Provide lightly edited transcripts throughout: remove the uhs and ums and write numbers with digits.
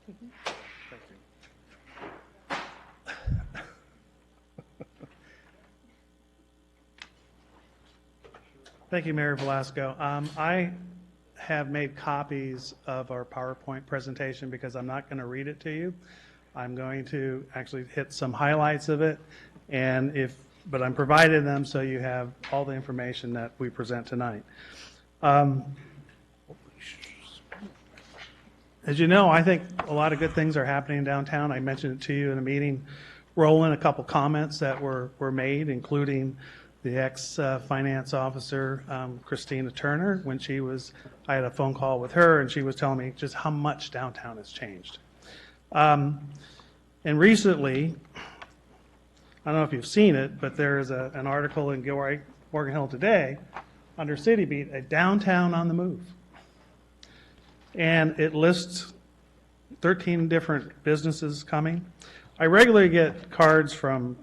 Thank you. Thank you, Mayor Velasco. I have made copies of our PowerPoint presentation because I'm not going to read it to you. I'm going to actually hit some highlights of it, but I'm providing them so you have all the information that we present tonight. As you know, I think a lot of good things are happening downtown. I mentioned it to you in a meeting. Roll in a couple comments that were made, including the ex-finance officer, Christina Turner, when I had a phone call with her, and she was telling me just how much downtown has changed. And recently, I don't know if you've seen it, but there is an article in Gilroy Morgan Hill today under City Beat, a downtown on the move. And it lists 13 different businesses coming. I regularly get cards from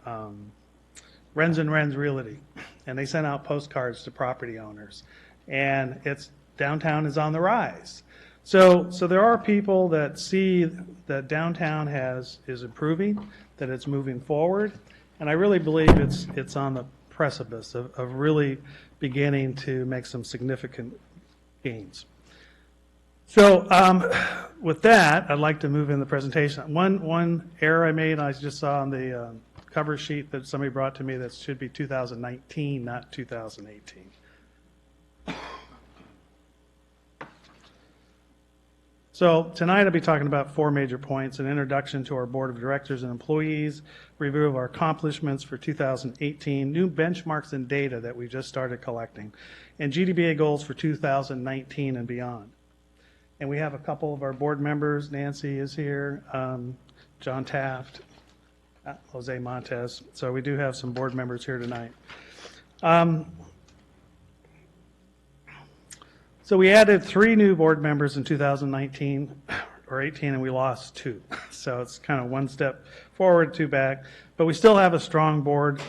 Renz and Renz Realty, and they send out postcards to property owners. And downtown is on the rise. So there are people that see that downtown is improving, that it's moving forward, and I really believe it's on the precipice of really beginning to make some significant gains. So with that, I'd like to move in the presentation. One error I made, I just saw on the cover sheet that somebody brought to me that should be 2019, not 2018. So tonight I'll be talking about four major points: an introduction to our board of directors and employees, review of our accomplishments for 2018, new benchmarks and data that we just started collecting, and GDBA goals for 2019 and beyond. And we have a couple of our board members. Nancy is here, John Taft, Jose Montes. So we do have some board members here tonight. So we added 3 new board members in 2019 or 18, and we lost 2. So it's kind of one step forward, 2 back. But we still have a strong board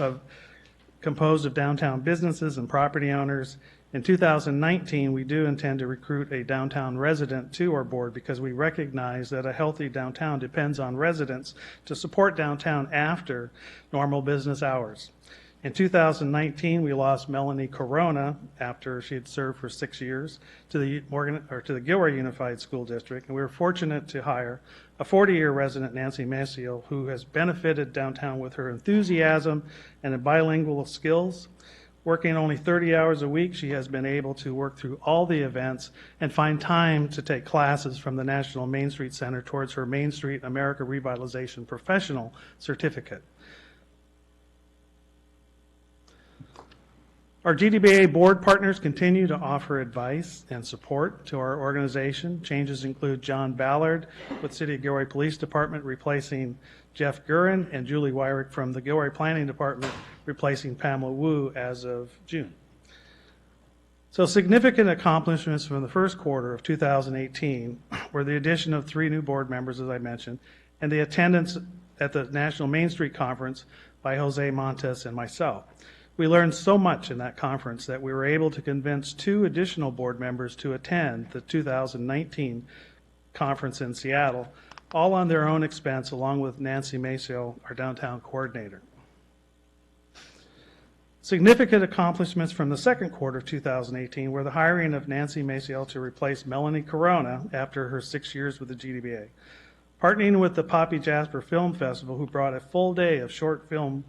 composed of downtown businesses and property owners. In 2019, we do intend to recruit a downtown resident to our board because we recognize that a healthy downtown depends on residents to support downtown after normal business hours. In 2019, we lost Melanie Corona after she had served for 6 years to the Gilroy Unified School District, and we were fortunate to hire a 40-year resident, Nancy Maciel, who has benefited downtown with her enthusiasm and bilingual skills. Working only 30 hours a week, she has been able to work through all the events and find time to take classes from the National Main Street Center towards her Main Street America Revitalization Professional Certificate. Our GDBA board partners continue to offer advice and support to our organization. Changes include John Ballard with City of Gilroy Police Department replacing Jeff Gurin, and Julie Wyrick from the Gilroy Planning Department replacing Pamela Wu as of June. So significant accomplishments from the first quarter of 2018 were the addition of 3 new board members, as I mentioned, and the attendance at the National Main Street Conference by Jose Montes and myself. We learned so much in that conference that we were able to convince 2 additional board members to attend the 2019 conference in Seattle, all on their own expense, along with Nancy Maciel, our downtown coordinator. Significant accomplishments from the second quarter of 2018 were the hiring of Nancy Maciel to replace Melanie Corona after her 6 years with the GDBA. Partnering with the Poppy Jasper Film Festival, who brought a full day of short film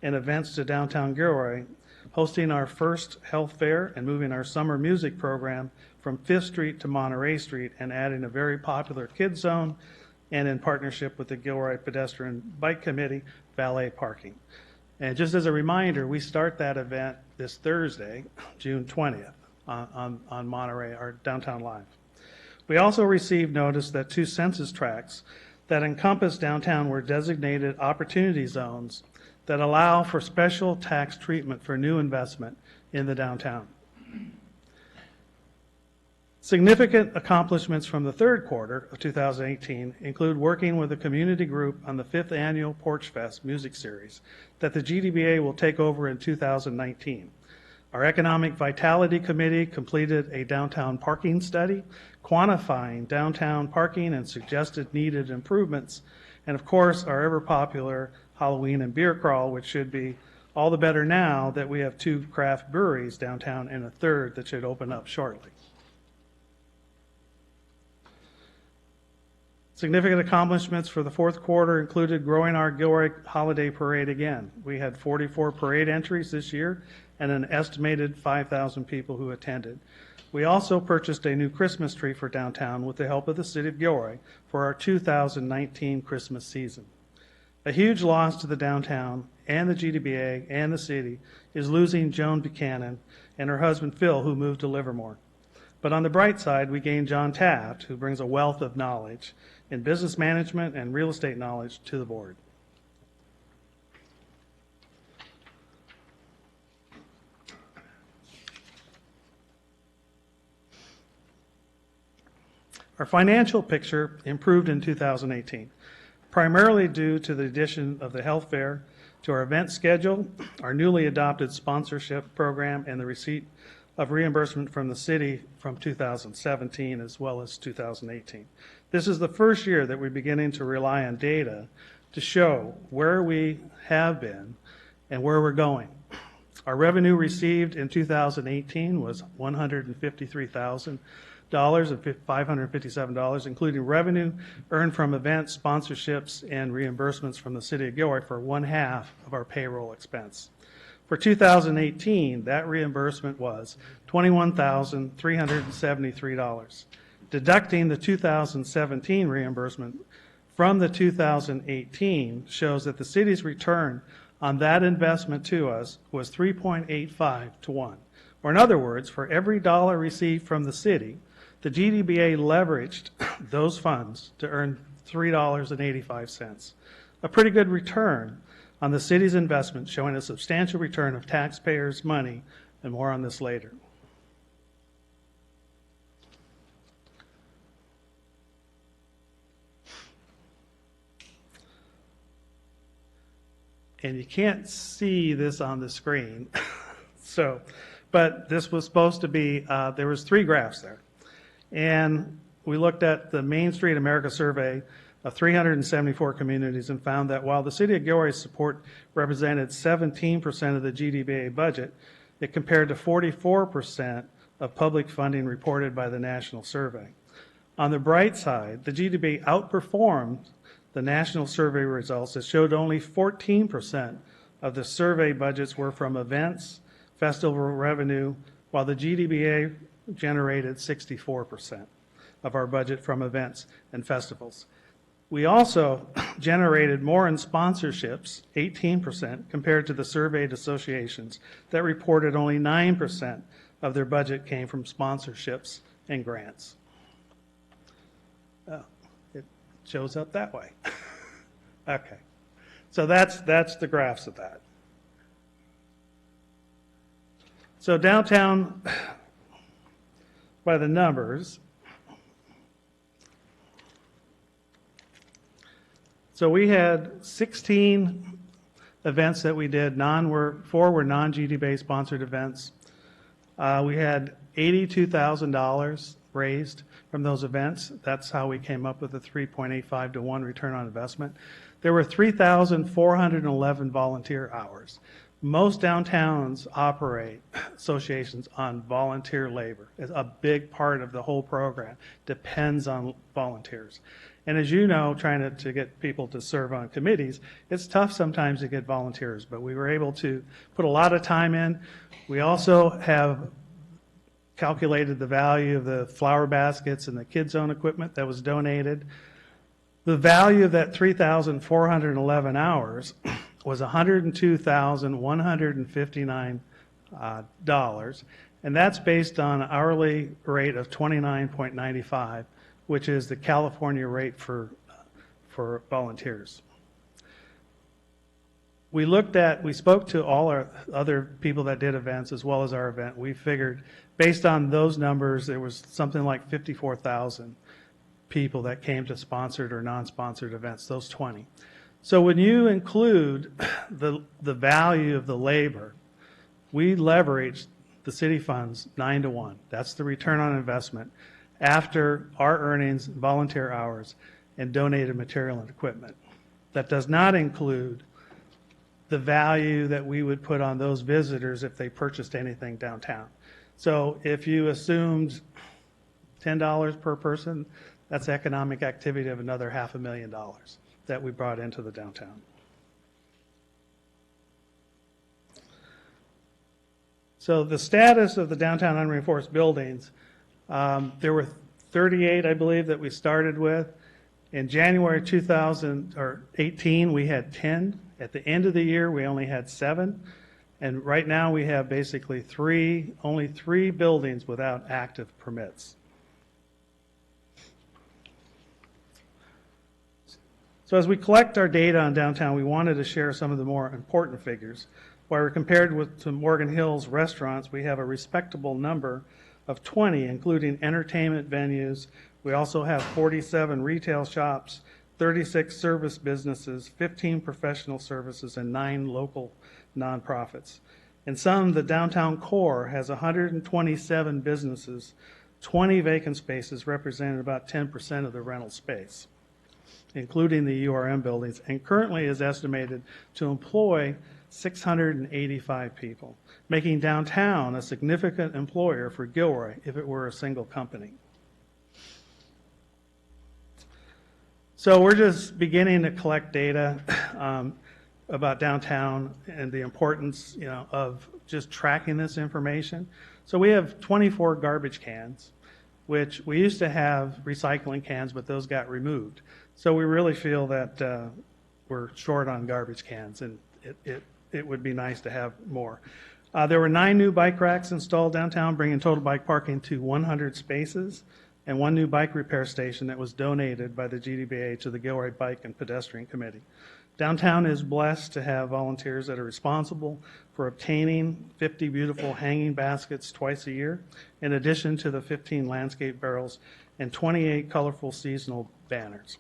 and events to downtown Gilroy, hosting our first health fair and moving our summer music program from 5th Street to Monterey Street, and adding a very popular kids zone, and in partnership with the Gilroy Pedestrian Bike Committee, valet parking. And just as a reminder, we start that event this Thursday, June 20th, on Monterey, our Downtown Live. We also received notice that 2 census tracts that encompass downtown were designated opportunity zones that allow for special tax treatment for new investment in the downtown. Significant accomplishments from the third quarter of 2018 include working with a community group on the 5th annual Porch Fest music series that the GDBA will take over in 2019. Our Economic Vitality Committee completed a downtown parking study, quantifying downtown parking and suggested needed improvements. And of course, our ever popular Halloween and beer crawl, which should be all the better now that we have 2 craft breweries downtown and a 3rd that should open up shortly. Significant accomplishments for the fourth quarter included growing our Gilroy Holiday Parade again. We had 44 parade entries this year and an estimated 5,000 people who attended. We also purchased a new Christmas tree for downtown with the help of the City of Gilroy for our 2019 Christmas season. A huge loss to the downtown and the GDBA and the city is losing Joan Buchanan and her husband Phil, who moved to Livermore. But on the bright side, we gained John Taft, who brings a wealth of knowledge in business management and real estate knowledge to the board. Our financial picture improved in 2018, primarily due to the addition of the health fair to our event schedule, our newly adopted sponsorship program, and the receipt of reimbursement from the city from 2017 as well as 2018. This is the first year that we're beginning to rely on data to show where we have been and where we're going. Our revenue received in 2018 was $153,000 and $557, including revenue earned from events, sponsorships, and reimbursements from the City of Gilroy for 1/2 of our payroll expense. For 2018, that reimbursement was $21,373. Deducting the 2017 reimbursement from the 2018 shows that the city's return on that investment to us was 3.85 to 1. Or in other words, for every dollar received from the city, the GDBA leveraged those funds to earn $3.85. A pretty good return on the city's investment, showing a substantial return of taxpayers' money, and more on this later. And you can't see this on the screen, but this was supposed to be, there was 3 graphs there. And we looked at the Main Street America survey of 374 communities and found that while the City of Gilroy's support represented 17% of the GDBA budget, it compared to 44% of public funding reported by the national survey. On the bright side, the GDBA outperformed the national survey results that showed only 14% of the survey budgets were from events, festival revenue, while the GDBA generated 64% of our budget from events and festivals. We also generated more in sponsorships, 18%, compared to the surveyed associations that reported only 9% of their budget came from sponsorships and grants. Oh, it shows up that way. Okay, so that's the graphs of that. So downtown, by the numbers, so we had 16 events that we did. 4 were non-GDBA sponsored events. We had $82,000 raised from those events. That's how we came up with the 3.85 to 1 return on investment. There were 3,411 volunteer hours. Most downtowns operate associations on volunteer labor. It's a big part of the whole program depends on volunteers. And as you know, trying to get people to serve on committees, it's tough sometimes to get volunteers, but we were able to put a lot of time in. We also have calculated the value of the flower baskets and the kids' zone equipment that was donated. The value of that 3,411 hours was $102,159, and that's based on an hourly rate of $29.95, which is the California rate for volunteers. We spoke to all our other people that did events as well as our event. We figured based on those numbers, there was something like 54,000 people that came to sponsored or non-sponsored events, those 20. So when you include the value of the labor, we leveraged the city funds 9-1. That's the return on investment after our earnings, volunteer hours, and donated material and equipment. That does not include the value that we would put on those visitors if they purchased anything downtown. So if you assumed $10 per person, that's economic activity of another $500,000 that we brought into the downtown. So the status of the downtown unreinforced buildings, there were 38, I believe, that we started with. In January 2018, we had 10. At the end of the year, we only had 7. And right now, we have basically only 3 buildings without active permits. So as we collect our data on downtown, we wanted to share some of the more important figures. While we're compared to Morgan Hill's restaurants, we have a respectable number of 20, including entertainment venues. We also have 47 retail shops, 36 service businesses, 15 professional services, and 9 local nonprofits. In sum, the downtown core has 127 businesses, 20 vacant spaces representing about 10% of the rental space, including the URM buildings, and currently is estimated to employ 685 people, making downtown a significant employer for Gilroy if it were a single company. So we're just beginning to collect data about downtown and the importance, of just tracking this information. So we have 24 garbage cans, which we used to have recycling cans, but those got removed. So we really feel that we're short on garbage cans, and it would be nice to have more. There were 9 new bike racks installed downtown, bringing total bike parking to 100 spaces, and 1 new bike repair station that was donated by the GDBA to the Gilroy Bike and Pedestrian Committee. Downtown is blessed to have volunteers that are responsible for obtaining 50 beautiful hanging baskets twice a year, in addition to the 15 landscape barrels and 28 colorful seasonal banners.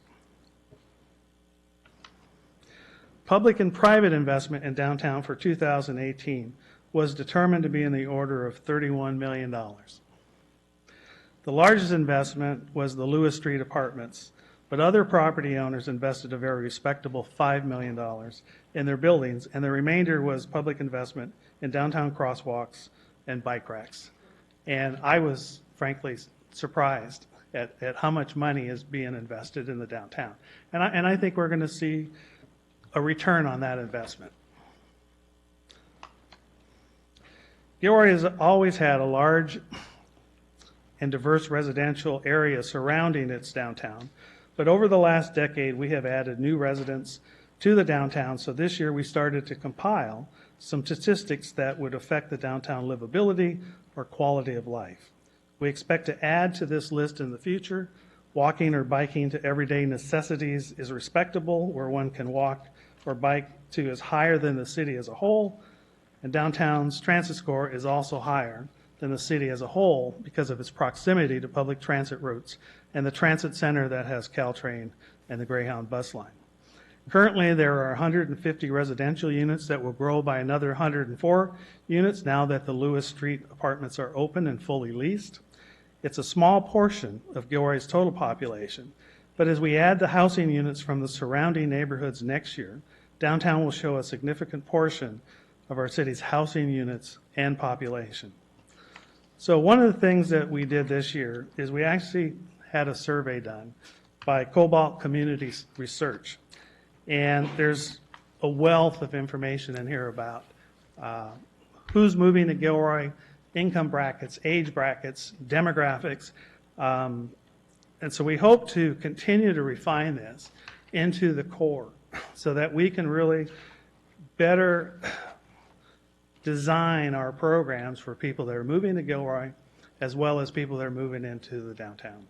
Public and private investment in downtown for 2018 was determined to be in the order of $31 million. The largest investment was the Lewis Street Apartments, but other property owners invested a very respectable $5 million in their buildings, and the remainder was public investment in downtown crosswalks and bike racks. And I was, frankly, surprised at how much money is being invested in the downtown. And I think we're going to see a return on that investment. Gilroy has always had a large and diverse residential area surrounding its downtown, but over the last decade we have added new residents to the downtown, so this year we started to compile some statistics that would affect the downtown livability or quality of life. We expect to add to this list in the future. Walking or biking to everyday necessities is respectable, where one can walk or bike to is higher than the city as a whole, and downtown's transit score is also higher than the city as a whole because of its proximity to public transit routes and the transit center that has Caltrain and the Greyhound bus line. Currently, there are 150 residential units that will grow by another 104 units now that the Lewis Street apartments are open and fully leased. It's a small portion of Gilroy's total population, but as we add the housing units from the surrounding neighborhoods next year, downtown will show a significant portion of our city's housing units and population. So one of the things that we did this year is we actually had a survey done by Cobalt Community Research. And there's a wealth of information in here about who's moving to Gilroy, income brackets, age brackets, demographics. And so we hope to continue to refine this into the core so that we can really better design our programs for people that are moving to Gilroy as well as people that are moving into the downtown.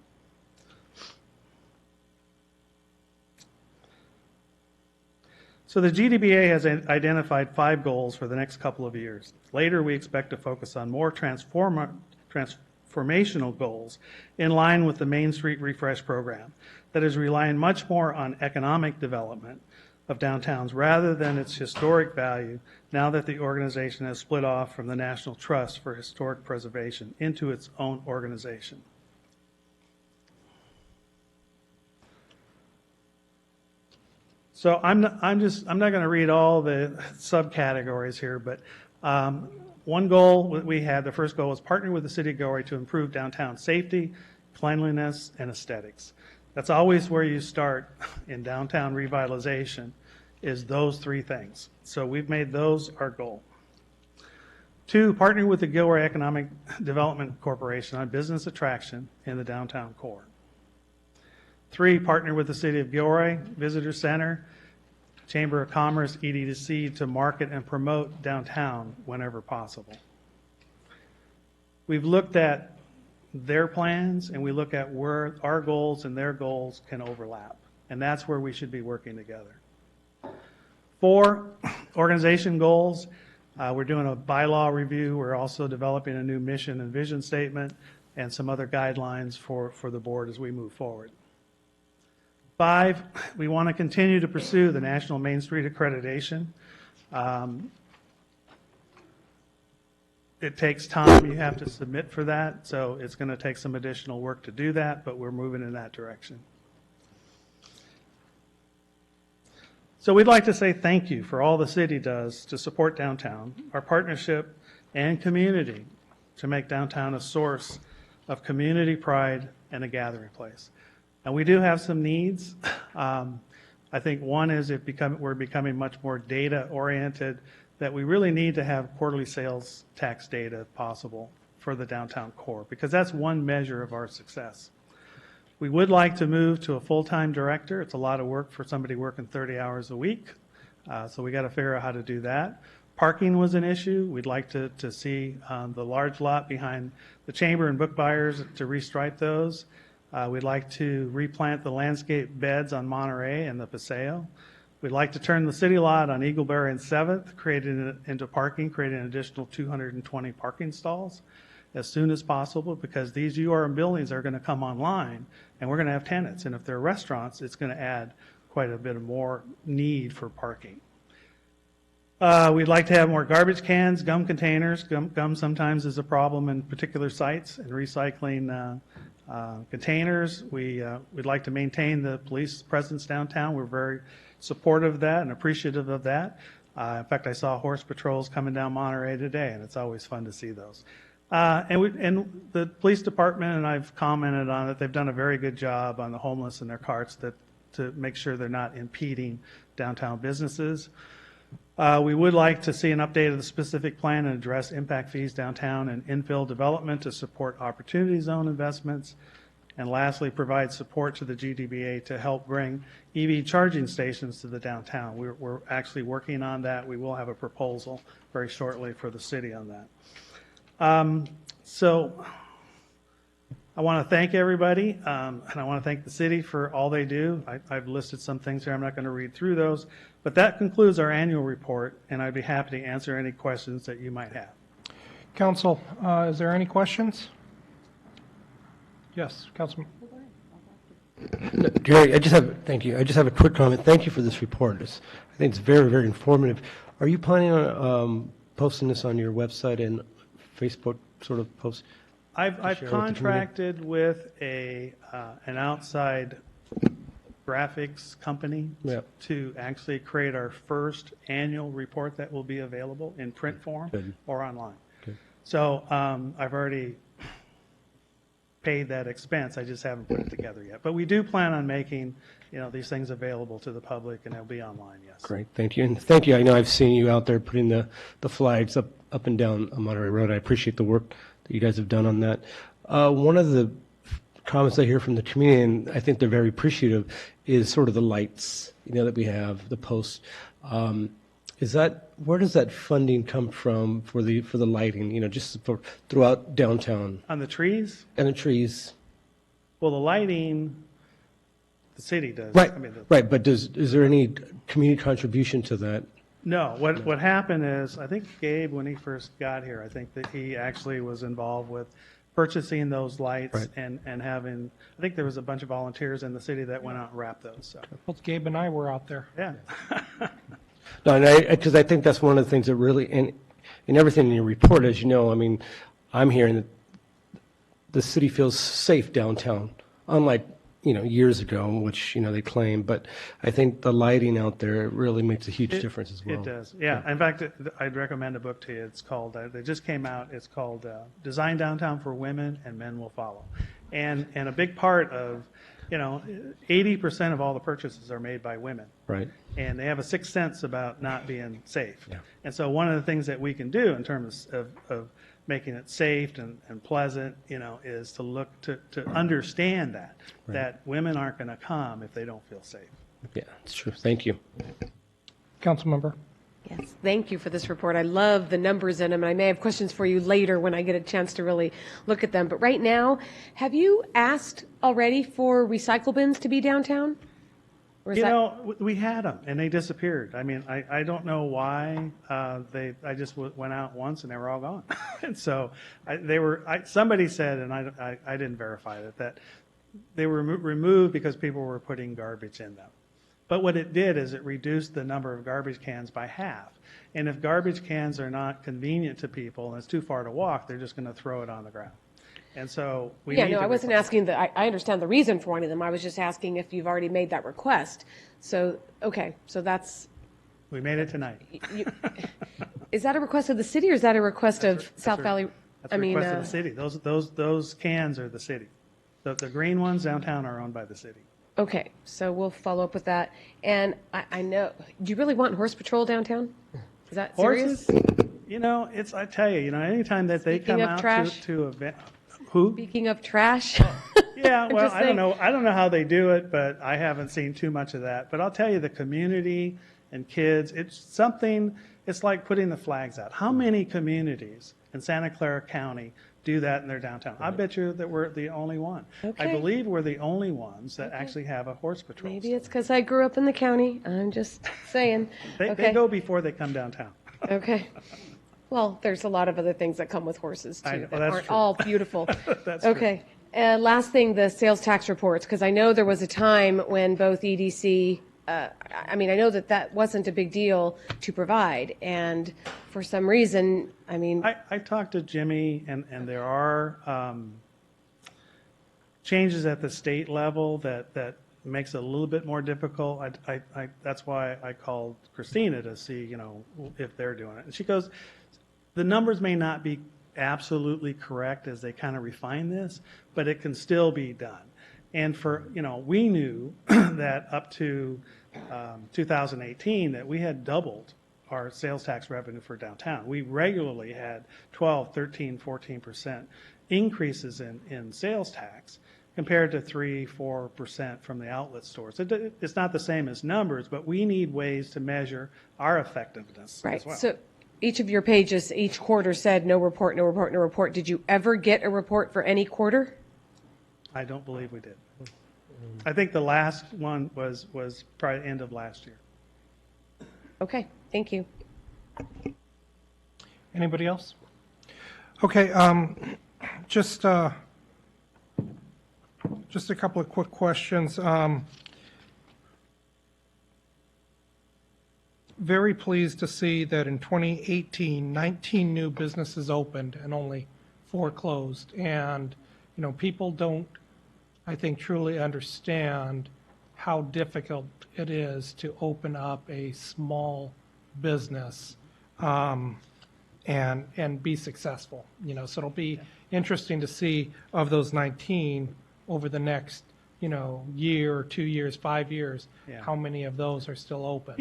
So the GDBA has identified 5 goals for the next couple of years. Later, we expect to focus on more transformational goals in line with the Main Street Refresh program that is relying much more on economic development of downtowns rather than its historic value now that the organization has split off from the National Trust for Historic Preservation into its own organization. So I'm not going to read all the subcategories here, but one goal we had, the first goal was partner with the City of Gilroy to improve downtown safety, cleanliness, and aesthetics. That's always where you start in downtown revitalization, is those three things. So we've made those our goal. 2, partner with the Gilroy Economic Development Corporation on business attraction in the downtown core. 3, partner with the City of Gilroy, Visitor Center, Chamber of Commerce, EDC to market and promote downtown whenever possible. We've looked at their plans and we look at where our goals and their goals can overlap. And that's where we should be working together. 4, organization goals. We're doing a bylaw review. We're also developing a new mission and vision statement and some other guidelines for the board as we move forward. 5, we want to continue to pursue the National Main Street accreditation. It takes time. You have to submit for that, so it's going to take some additional work to do that, but we're moving in that direction. So we'd like to say thank you for all the city does to support downtown, our partnership and community to make downtown a source of community pride and a gathering place. And we do have some needs. I think one is we're becoming much more data oriented, that we really need to have quarterly sales tax data if possible for the downtown core, because that's one measure of our success. We would like to move to a full-time director. It's a lot of work for somebody working 30 hours a week, so we got to figure out how to do that. Parking was an issue. We'd like to see the large lot behind the chamber and book buyers to restripe those. We'd like to replant the landscape beds on Monterey and the Paseo. We'd like to turn the city lot on Eagleberry and 7th, creating it into parking, creating an additional 220 parking stalls as soon as possible, because these URM buildings are going to come online and we're going to have tenants. And if they're restaurants, it's going to add quite a bit of more need for parking. We'd like to have more garbage cans, gum containers. Gum sometimes is a problem in particular sites, and recycling containers. We'd like to maintain the police presence downtown. We're very supportive of that and appreciative of that. In fact, I saw horse patrols coming down Monterey today, and it's always fun to see those. And the police department, and I've commented on it, they've done a very good job on the homeless and their carts to make sure they're not impeding downtown businesses. We would like to see an update of the specific plan and address impact fees downtown and infill development to support opportunity zone investments. And lastly, provide support to the GDBA to help bring EV charging stations to the downtown. We're actually working on that. We will have a proposal very shortly for the city on that. So I want to thank everybody, and I want to thank the city for all they do. I've listed some things here. I'm not going to read through those, but that concludes our annual report, and I'd be happy to answer any questions that you might have. Council, is there any questions? Yes, Councilman. Gary, thank you. I just have a quick comment. Thank you for this report. I think it's very, very informative. Are you planning on posting this on your website and Facebook sort of post? I've contracted with an outside graphics company to actually create our first annual report that will be available in print form or online. Good. So I've already paid that expense. I just haven't put it together yet. But we do plan on making these things available to the public, and they'll be online, yes. Great, thank you. And thank you. I know I've seen you out there putting the flags up and down Monterey Road. I appreciate the work that you guys have done on that. One of the comments I hear from the community, and I think they're very appreciative, is sort of the lights, that we have, the posts. Where does that funding come from for the lighting, just throughout downtown? On the trees? And the trees. Well, the lighting, the city does. Right, right. But is there any community contribution to that? No. What happened is, I think Gabe, when he first got here, I think that he actually was involved with purchasing those lights Right. and having, I think there was a bunch of volunteers in the city that went out and wrapped those, so, Both Gabe and I were out there. yeah. No, and because I think that's one of the things that really, and everything in your report, as you know, I mean, I'm hearing that the city feels safe downtown, unlike, years ago, which, they claim, but I think the lighting out there really makes a huge difference as well. It does, yeah. In fact, I'd recommend a book to you. It's called, they just came out, it's called Design Downtown for Women and Men Will Follow. And a big part of, 80% of all the purchases are made by women. Right. And they have a sixth sense about not being safe. Yeah. And so one of the things that we can do in terms of making it safe and pleasant, is to look to understand that women aren't going to come if they don't feel safe. Yeah, it's true. Thank you. Councilmember. Yes, thank you for this report. I love the numbers in them, and I may have questions for you later when I get a chance to really look at them. But right now, have you asked already for recycle bins to be downtown? Or is We had them and they disappeared. I mean, I don't know why I just went out once and they were all gone. And so somebody said, and I didn't verify it, that they were removed because people were putting garbage in them. But what it did is it reduced the number of garbage cans by half. And if garbage cans are not convenient to people and it's too far to walk, they're just going to throw it on the ground. And so I wasn't asking I understand the reason for wanting them. I was just asking if you've already made that request. So, okay, so that's. We made it tonight. Is that a request of the city or is that a request of South Valley? That's a request of the city. Those cans are the city. The green ones downtown are owned by the city. Okay, so we'll follow up with that. And I know, do you really want horse patrol downtown? Is that serious? Horses? I tell you, anytime that they Speaking come of out trash. to event, who? Speaking of trash. Yeah, well, just I don't saying. know. I don't know how they do it, but I haven't seen too much of that. But I'll tell you, the community and kids, it's like putting the flags out. How many communities in Santa Clara County do that in their downtown? I bet you that we're the only one. I Okay. believe we're the only ones that actually have a horse patrol. Maybe it's because I grew up in the county. I'm just saying. They Okay. go before they come downtown. Okay. Well, there's a lot of other things that come with horses I too know, that that's aren't true. all beautiful. That's true. Okay. Last thing, the sales tax reports, because I know there was a time when both EDC, I know that wasn't a big deal to provide, and for some reason, I talked to Jimmy, and there are changes at the state level that makes it a little bit more difficult. That's why I called Christina to see, if they're doing it. And she goes, the numbers may not be absolutely correct as they kind of refine this, but it can still be done. And we knew that up to 2018 that we had doubled our sales tax revenue for downtown. We regularly had 12, 13, 14% increases in sales tax compared to 3-4% from the outlet stores. It's not the same as numbers, but we need ways to measure our effectiveness right. as well. So each of your pages, each quarter said no report, no report, no report. Did you ever get a report for any quarter? I don't believe we did. I think the last one was probably end of last year. Okay, thank you. Anybody else? Okay, just a couple of quick questions. Very pleased to see that in 2018, 19 new businesses opened and only 4 closed. And, people don't, I think, truly understand how difficult it is to open up a small business and be successful. So it'll be interesting to see of those 19 over the next, year, 2 years, 5 years, Yeah. how many of those are still open.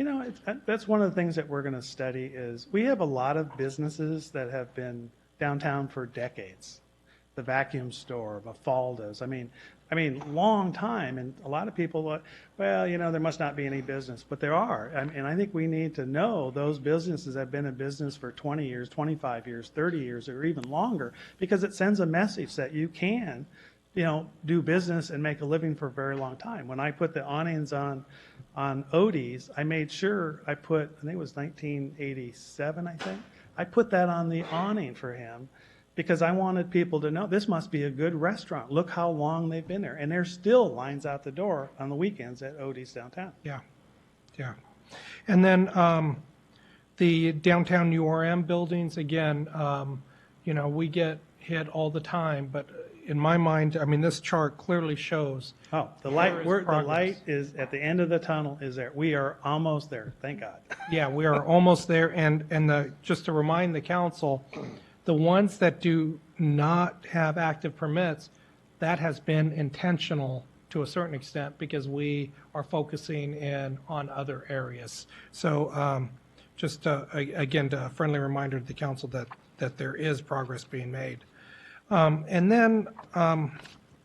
That's one of the things that we're going to study is we have a lot of businesses that have been downtown for decades. The vacuum store, Mafalda's, long time. And a lot of people, there must not be any business, but there are. And I think we need to know those businesses have been in business for 20 years, 25 years, 30 years, or even longer, because it sends a message that you can do business and make a living for a very long time. When I put the awnings on Odie's, I made sure I think it was 1987, I put that on the awning for him because I wanted people to know this must be a good restaurant. Look how long they've been there. And there's still lines out the door on the weekends at Odie's downtown. Yeah, yeah. And then the downtown URM buildings, again, you know, we get hit all the time, but in my mind, I mean, this chart clearly shows. Oh, the light is at the end of the tunnel is there. We are almost there, thank God. Yeah, we are almost there, and just to remind the council, the ones that do not have active permits, that has been intentional to a certain extent because we are focusing in on other areas. So just again, a friendly reminder to the council that there is progress being made. And then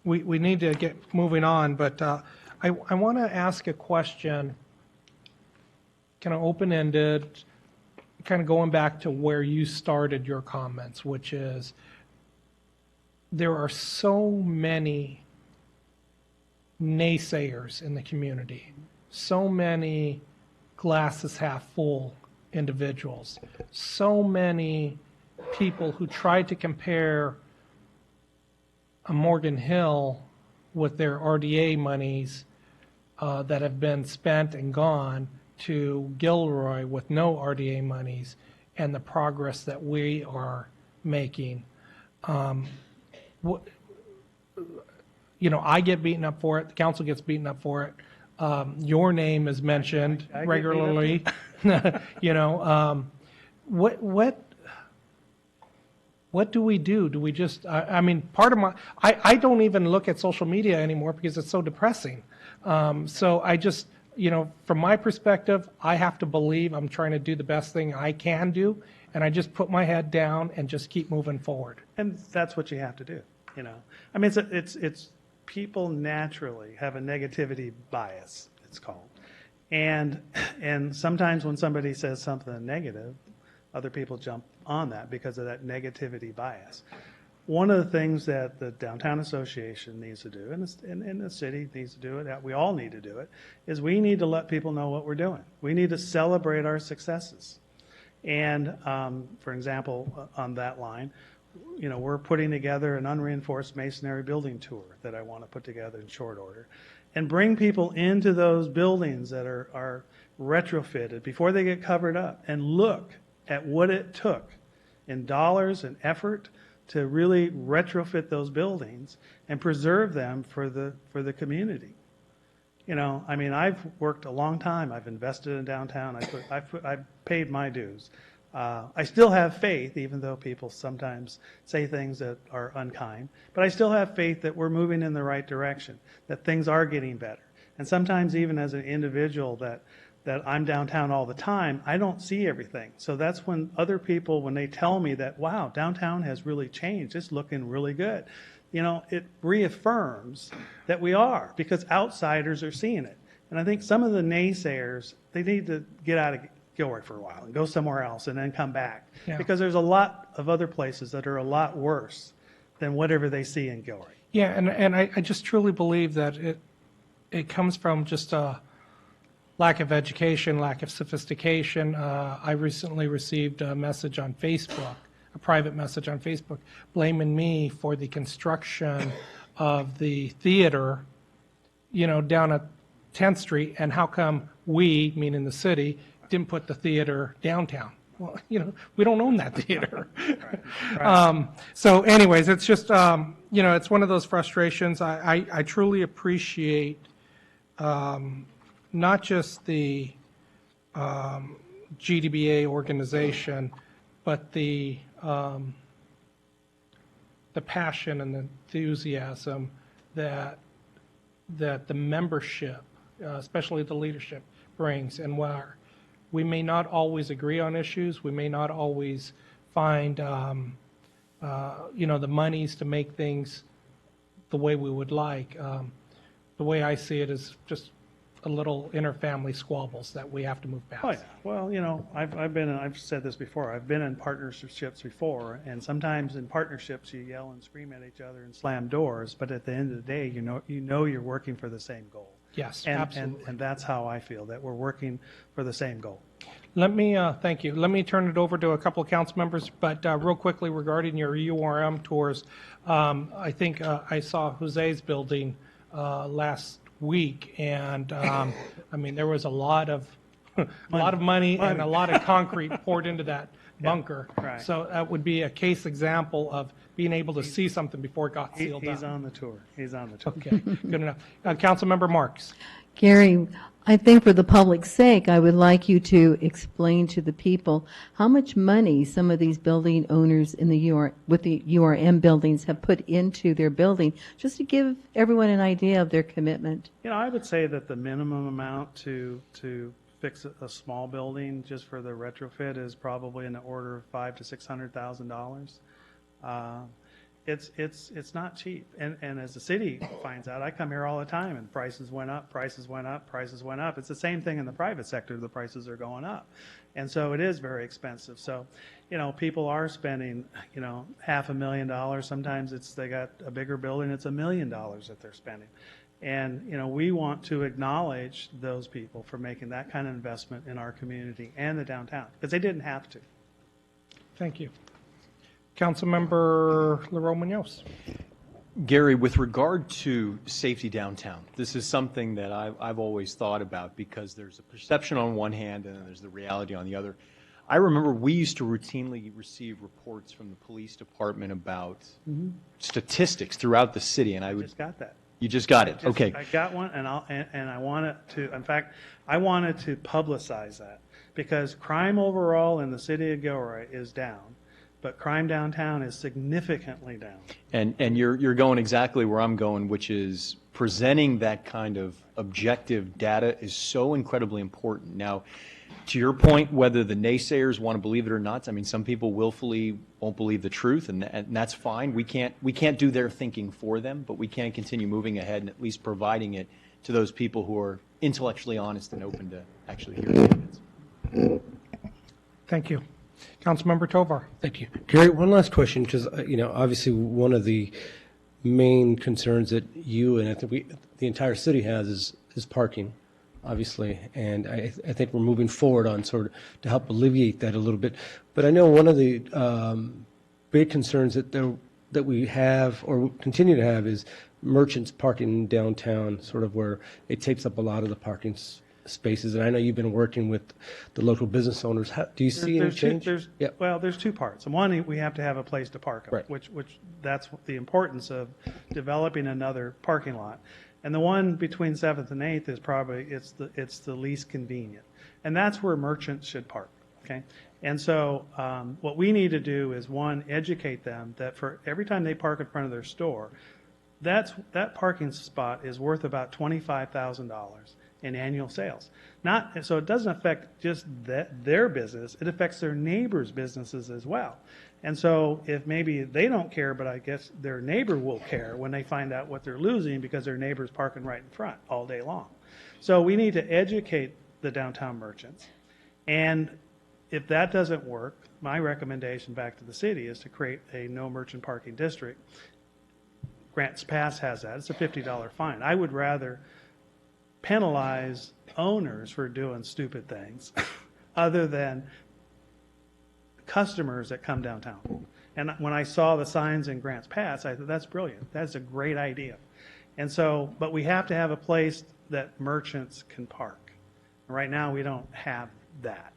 we need to get moving on, but I want to ask a question, kind of open-ended, kind of going back to where you started your comments, which is there are so many naysayers in the community, so many glasses half full individuals, so many people who try to compare a Morgan Hill with their RDA monies that have been spent and gone to Gilroy with no RDA monies and the progress that we are making. You know, I get beaten up for it. The council gets beaten up for it. Your name is mentioned I get regularly. You know, what do we do? Do we just, I mean, part of I don't even look at social media anymore because it's so depressing. So I just, you know, from my perspective, I have to believe I'm trying to do the best thing I can do, and I just put my head down and just keep moving forward. And that's what you have to do, you know. I mean, it's people naturally have a negativity bias, it's called. And sometimes when somebody says something negative, other people jump on that because of that negativity bias. One of the things that the Downtown Association needs to do, and the city needs to do it, we all need to do it, is we need to let people know what we're doing. We need to celebrate our successes. And, for example, on that line, you know, we're putting together an unreinforced masonry building tour that I want to put together in short order and bring people into those buildings that are retrofitted before they get covered up and look at what it took in dollars and effort to really retrofit those buildings and preserve them for the community. You know, I mean, I've worked a long time. I've invested in downtown. I've paid my dues. I still have faith, even though people sometimes say things that are unkind, but I still have faith that we're moving in the right direction, that things are getting better. And sometimes even as an individual that I'm downtown all the time, I don't see everything. So that's when other people, when they tell me that, wow, downtown has really changed, it's looking really good, you know, it reaffirms that we are, because outsiders are seeing it. And I think some of the naysayers, they need to get out of Gilroy for a while and go somewhere else and then come back. Yeah. Because there's a lot of other places that are a lot worse than whatever they see in Gilroy. Yeah, and I just truly believe that it comes from just a lack of education, lack of sophistication. I recently received a message on Facebook, a private message on Facebook, blaming me for the construction of the theater, you know, down at 10th Street, and how come we, meaning the city, didn't put the theater downtown. Well, you know, we don't own that theater. Right. So anyways, it's just, you know, it's one of those frustrations. I truly appreciate not just the GDBA organization, but the passion and the enthusiasm that the membership, especially the leadership, brings. And where we may not always agree on issues, we may not always find, you know, the monies to make things the way we would like. The way I see it is just a little inter-family squabbles that we have to move past. Oh, yeah. Well, you know, I've said this before, I've been in partnerships before, and sometimes in partnerships you yell and scream at each other and slam doors, but at the end of the day, you know you're working for the same goal. Yes, And absolutely. that's how I feel, that we're working for the same goal. Let me, thank you. Let me turn it over to a couple of council members, but real quickly regarding your URM tours, I think I saw Jose's building last week, and I mean, there was a lot of money and a lot of concrete poured into that bunker. right. So that would be a case example of being able to see something before it got sealed He's up. on the tour. He's on the tour. Okay, good enough. Councilmember Marks. Gary, I think for the public's sake, I would like you to explain to the people how much money some of these building owners in the with the URM buildings have put into their building, just to give everyone an idea of their commitment. I would say that the minimum amount to fix a small building just for the retrofit is probably in the order of $500,000 to $600,000. It's not cheap, and as the city finds out, I come here all the time, and prices went up, prices went up, prices went up. It's the same thing in the private sector; the prices are going up, and so it is very expensive. So, people are spending, $500,000. Sometimes they got a bigger building; it's $1 million that they're spending, and we want to acknowledge those people for making that kind of investment in our community and the downtown because they didn't have to. Thank you. Councilmember Leroy Munoz. Gary, with regard to safety downtown, this is something that I've always thought about because there's a perception on one hand and then there's the reality on the other. I remember we used to routinely receive reports from the police department about statistics throughout the city, and I would. Just got that. You just got it. Okay. I got one, and I wanted to. In fact, I wanted to publicize that because crime overall in the city of Gilroy is down, but crime downtown is significantly down. And you're going exactly where I'm going, which is presenting that kind of objective data is so incredibly important. Now, to your point, whether the naysayers want to believe it or not, I mean, some people willfully won't believe the truth, and that's fine. We can't do their thinking for them, but we can continue moving ahead and at least providing it to those people who are intellectually honest and open to actually hear the evidence. Thank you. Councilmember Tovar. Thank you. Gary, one last question, because, obviously one of the main concerns that you and I think the entire city has is parking, obviously, and I think we're moving forward on sort of to help alleviate that a little bit. But I know one of the big concerns that we have or continue to have is merchants parking downtown, sort of where it takes up a lot of the parking spaces. And I know you've been working with the local business owners. Do you see any change? Well, there's two parts. One, we have to have a place to park them, Right. which that's the importance of developing another parking lot. And the one between 7th and 8th is probably it's the least convenient, and that's where merchants should park. Okay, and so what we need to do is one, educate them that for every time they park in front of their store, that parking spot is worth about $25,000 in annual sales. So it doesn't affect just their business, it affects their neighbors' businesses as well. And so if maybe they don't care, but I guess their neighbor will care when they find out what they're losing because their neighbor's parking right in front all day long. So we need to educate the downtown merchants. And if that doesn't work, my recommendation back to the city is to create a no merchant parking district. Grants Pass has that. It's a $50 fine. I would rather penalize owners for doing stupid things other than customers that come downtown. And when I saw the signs in Grants Pass, I thought, that's brilliant. That's a great idea. And so, but we have to have a place that merchants can park. Right now, we don't have that,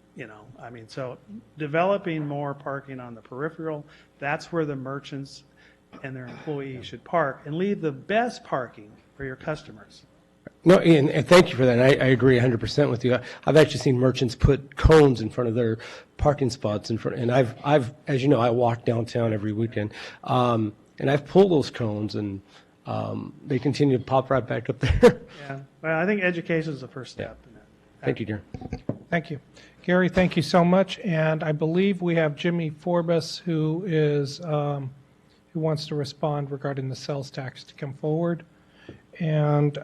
so developing more parking on the peripheral, that's where the merchants and their employees should park, and leave the best parking for your customers. No, and thank you for that. I agree 100% with you. I've actually seen merchants put cones in front of their parking spots and I've, as you know, I walk downtown every weekend, and I've pulled those cones and they continue to pop right back up there. Yeah, well, I think education is the first step. In that. Thank you, Gary. Thank you. Gary, thank you so much. And I believe we have Jimmy Forbes, who wants to respond regarding the sales tax, to come forward. And